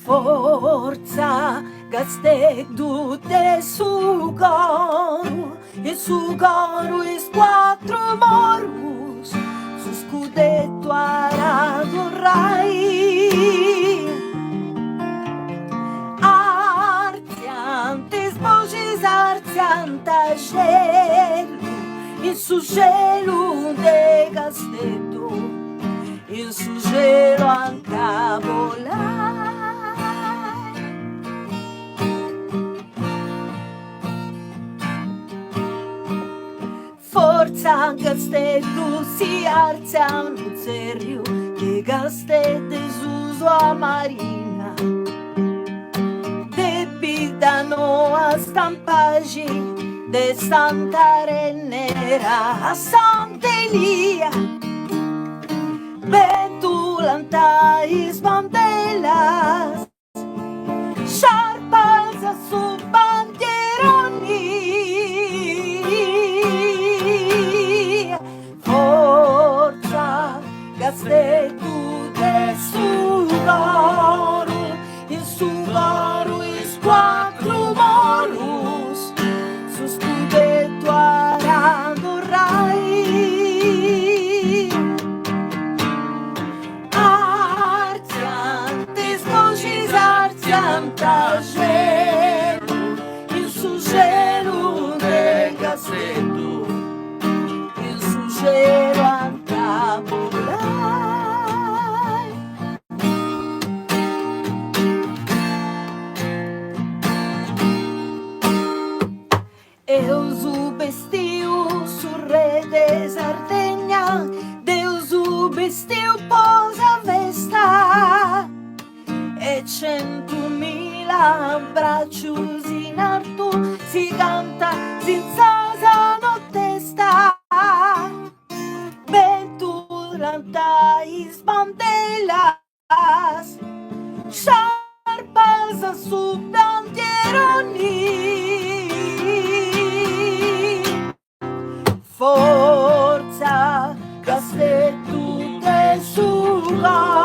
Forza, Gaztedu de su coro, e su coro is quattro morgus, su scudetto aradurrai. Arziantes voces arzianta cielo, in su cielo de Gaztedu, in su cielo anca volai. Forza Gaztedu si arzia un serio che Gaztedu su a marina debitano a stampaggi de Santa Renera a Sant'Elia betulantais bandelas sciarpas su bandieroni. Forza Gaztedu de Subaru, in Subaru is quattro morus, su scudetto aradurrai. Arziantes voces arzianta cielo, in su cielo de Gaztedu, in su cielo anca volai. Eu bestiu su re de Sardegna, Deus o bestiu posa vesta, e 100.000 braccios in alto si canta senza sano testa. Betulantais bandelas sciarpas su bandieroni. Forza Gaztedu de Subaru,